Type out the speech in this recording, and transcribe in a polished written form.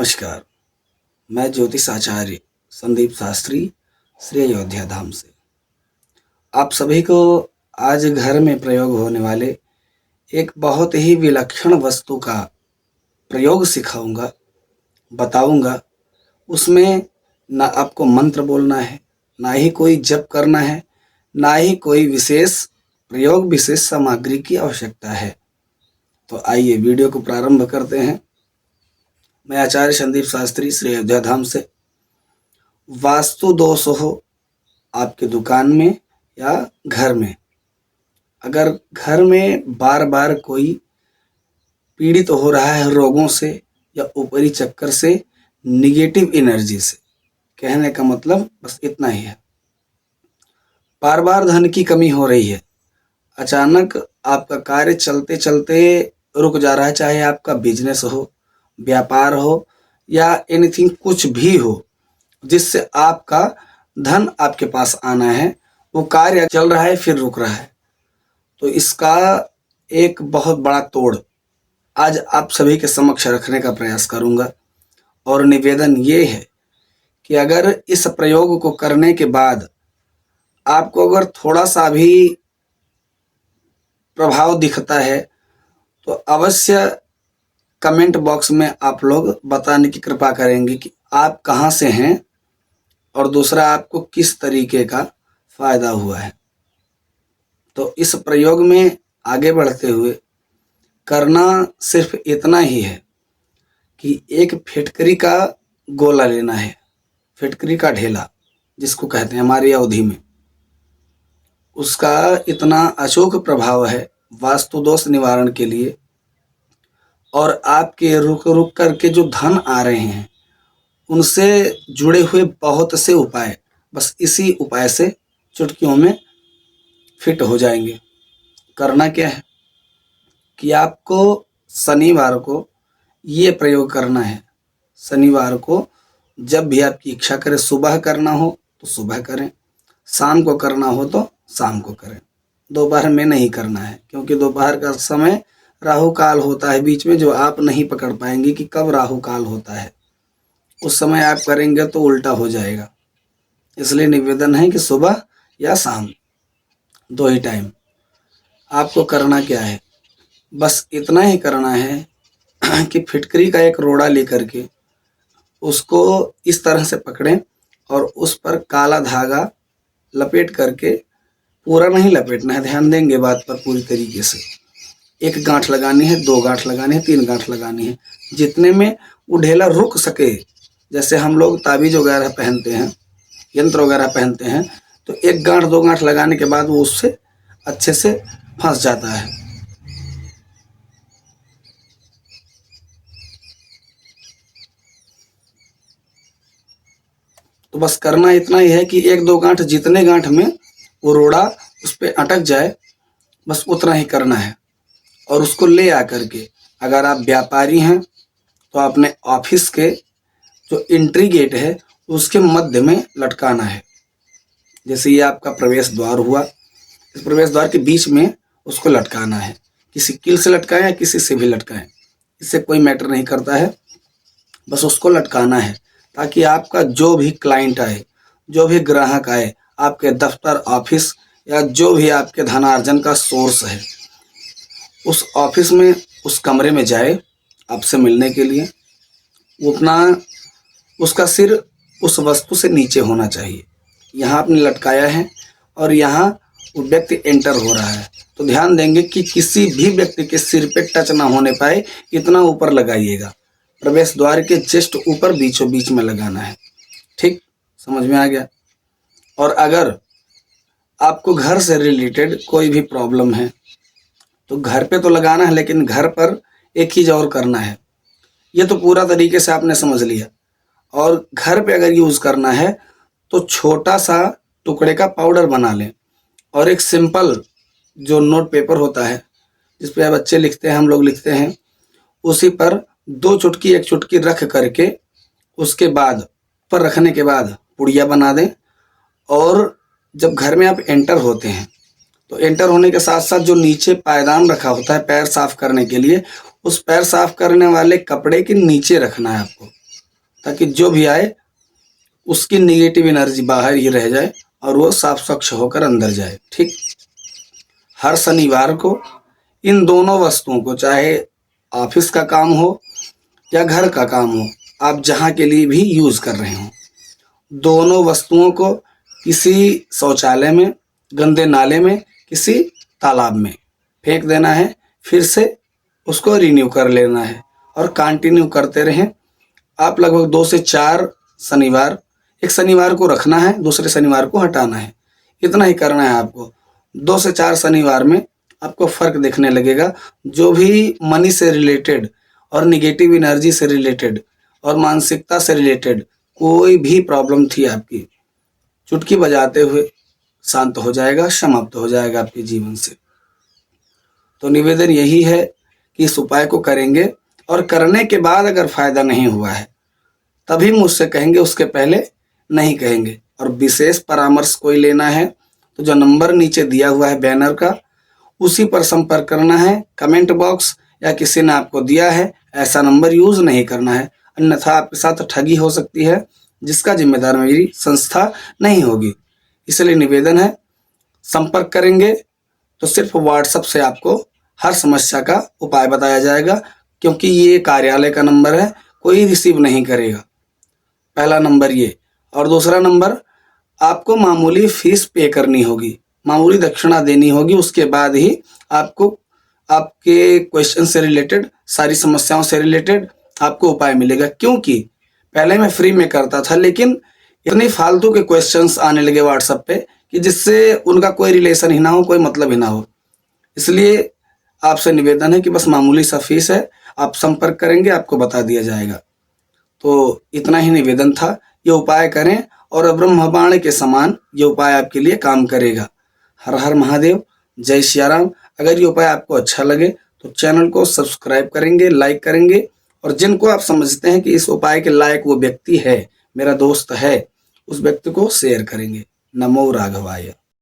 नमस्कार। मैं ज्योतिष आचार्य संदीप शास्त्री श्री अयोध्या धाम से आप सभी को आज घर में प्रयोग होने वाले एक बहुत ही विलक्षण वस्तु का प्रयोग सिखाऊंगा, बताऊंगा। उसमें ना आपको मंत्र बोलना है, ना ही कोई जप करना है, ना ही कोई विशेष प्रयोग विशेष सामग्री की आवश्यकता है। तो आइए वीडियो को प्रारंभ करते हैं। मैं आचार्य संदीप शास्त्री श्री अयोध्या धाम से। वास्तु दोष हो आपके दुकान में या घर में, अगर घर में बार बार कोई पीड़ित हो रहा है रोगों से या ऊपरी चक्कर से, निगेटिव एनर्जी से, कहने का मतलब बस इतना ही है। बार बार धन की कमी हो रही है, अचानक आपका कार्य चलते चलते रुक जा रहा है, चाहे आपका बिजनेस हो, व्यापार हो या एनीथिंग कुछ भी हो जिससे आपका धन आपके पास आना है, वो कार्य चल रहा है फिर रुक रहा है। तो इसका एक बहुत बड़ा तोड़ आज आप सभी के समक्ष रखने का प्रयास करूंगा। और निवेदन ये है कि अगर इस प्रयोग को करने के बाद आपको अगर थोड़ा सा भी प्रभाव दिखता है तो अवश्य कमेंट बॉक्स में आप लोग बताने की कृपा करेंगे कि आप कहाँ से हैं और दूसरा आपको किस तरीके का फायदा हुआ है। तो इस प्रयोग में आगे बढ़ते हुए करना सिर्फ इतना ही है कि एक फिटकरी का गोला लेना है, फिटकरी का ढेला जिसको कहते हैं हमारी अवधि में। उसका इतना अचूक प्रभाव है वास्तु दोष निवारण के लिए, और आपके रुक रुक करके जो धन आ रहे हैं उनसे जुड़े हुए बहुत से उपाय बस इसी उपाय से चुटकियों में फिट हो जाएंगे। करना क्या है कि आपको शनिवार को ये प्रयोग करना है। शनिवार को जब भी आपकी इच्छा करे, सुबह करना हो तो सुबह करें, शाम को करना हो तो शाम को करें। दोपहर में नहीं करना है, क्योंकि दोपहर का समय राहु काल होता है बीच में, जो आप नहीं पकड़ पाएंगे कि कब राहु काल होता है। उस समय आप करेंगे तो उल्टा हो जाएगा। इसलिए निवेदन है कि सुबह या शाम, दो ही टाइम आपको करना क्या है, बस इतना ही करना है कि फिटकरी का एक रोड़ा लेकर के उसको इस तरह से पकड़ें और उस पर काला धागा लपेट करके, पूरा नहीं लपेटना है, ध्यान देंगे बात पर पूरी तरीके से। एक गांठ लगानी है, दो गांठ लगानी है, तीन गांठ लगानी है, जितने में वो ढेला रुक सके। जैसे हम लोग ताबीज वगैरह पहनते हैं, यंत्र वगैरह पहनते हैं, तो एक गांठ दो गांठ लगाने के बाद वो उससे अच्छे से फंस जाता है। तो बस करना इतना ही है कि एक दो गांठ, जितने गांठ में वो रोड़ा उस पर अटक जाए, बस उतना ही करना है। और उसको ले आकर के, अगर आप व्यापारी हैं तो अपने ऑफिस के जो एंट्री गेट है उसके मध्य में लटकाना है। जैसे ये आपका प्रवेश द्वार हुआ, इस प्रवेश द्वार के बीच में उसको लटकाना है। किसी कील से लटकाएं या किसी से भी लटकाएं, इससे कोई मैटर नहीं करता है, बस उसको लटकाना है ताकि आपका जो भी क्लाइंट आए, जो भी ग्राहक आए, आपके दफ्तर, ऑफिस या जो भी आपके धनार्जन का सोर्स है, उस ऑफिस में, उस कमरे में जाए आपसे मिलने के लिए, वो अपना, उसका सिर उस वस्तु से नीचे होना चाहिए। यहाँ आपने लटकाया है और यहाँ वो व्यक्ति एंटर हो रहा है, तो ध्यान देंगे कि किसी भी व्यक्ति के सिर पे टच ना होने पाए, इतना ऊपर लगाइएगा। प्रवेश द्वार के जस्ट ऊपर बीचों बीच में लगाना है। ठीक, समझ में आ गया। और अगर आपको घर से रिलेटेड कोई भी प्रॉब्लम है तो घर पे तो लगाना है, लेकिन घर पर एक चीज़ और करना है। ये तो पूरा तरीके से आपने समझ लिया। और घर पे अगर यूज़ करना है तो छोटा सा टुकड़े का पाउडर बना लें और एक सिंपल जो नोट पेपर होता है जिस पे बच्चे लिखते हैं, हम लोग लिखते हैं, उसी पर दो चुटकी एक चुटकी रख करके उसके बाद पर रखने के बाद पुड़िया बना दें। और जब घर में आप एंटर होते हैं तो एंटर होने के साथ साथ जो नीचे पायदान रखा होता है पैर साफ करने के लिए, उस पैर साफ करने वाले कपड़े के नीचे रखना है आपको। ताकि जो भी आए उसकी निगेटिव एनर्जी बाहर ही रह जाए और वो साफ स्वच्छ होकर अंदर जाए। ठीक, हर शनिवार को इन दोनों वस्तुओं को, चाहे ऑफिस का काम हो या घर का काम हो, आप जहाँ के लिए भी यूज कर रहे हो, दोनों वस्तुओं को किसी शौचालय में, गंदे नाले में, किसी तालाब में फेंक देना है। फिर से उसको रिन्यू कर लेना है और कंटिन्यू करते रहें। आप लगभग 2 से 4 शनिवार, एक शनिवार को रखना है, दूसरे शनिवार को हटाना है, इतना ही करना है आपको। 2 से 4 शनिवार में आपको फर्क दिखने लगेगा। जो भी मनी से रिलेटेड और निगेटिव एनर्जी से रिलेटेड और मानसिकता से रिलेटेड कोई भी प्रॉब्लम थी आपकी, चुटकी बजाते हुए शांत हो जाएगा, समाप्त हो जाएगा आपके जीवन से। तो निवेदन यही है कि इस उपाय को करेंगे और करने के बाद अगर फायदा नहीं हुआ है तभी मुझसे कहेंगे, उसके पहले नहीं कहेंगे। और विशेष परामर्श कोई लेना है तो जो नंबर नीचे दिया हुआ है बैनर का, उसी पर संपर्क करना है। कमेंट बॉक्स या किसी ने आपको दिया है ऐसा नंबर यूज नहीं करना है, अन्यथा आपके साथ ठगी हो सकती है, जिसका जिम्मेदार मेरी संस्था नहीं होगी। इसलिए निवेदन है, संपर्क करेंगे तो सिर्फ व्हाट्सएप से आपको हर समस्या का उपाय बताया जाएगा, क्योंकि ये कार्यालय का नंबर है, कोई रिसीव नहीं करेगा। पहला नंबर ये। और दूसरा नंबर, आपको मामूली फीस पे करनी होगी, मामूली दक्षिणा देनी होगी, उसके बाद ही आपको आपके क्वेश्चन से रिलेटेड, सारी समस्याओं से रिलेटेड आपको उपाय मिलेगा। क्योंकि पहले मैं फ्री में करता था, लेकिन इतने फालतू के क्वेश्चंस आने लगे व्हाट्सएप पे कि जिससे उनका कोई रिलेशन ही ना हो, कोई मतलब ही ना हो। इसलिए आपसे निवेदन है कि बस मामूली सा फीस है, आप संपर्क करेंगे, आपको बता दिया जाएगा। तो इतना ही निवेदन था, ये उपाय करें और ब्रह्मबाण के समान ये उपाय आपके लिए काम करेगा। हर हर महादेव, जय सियाराम। अगर ये उपाय आपको अच्छा लगे तो चैनल को सब्सक्राइब करेंगे, लाइक करेंगे, और जिनको आप समझते हैं कि इस उपाय के लायक वो व्यक्ति है, मेरा दोस्त है, उस व्यक्ति को शेयर करेंगे। नमो राघवाय।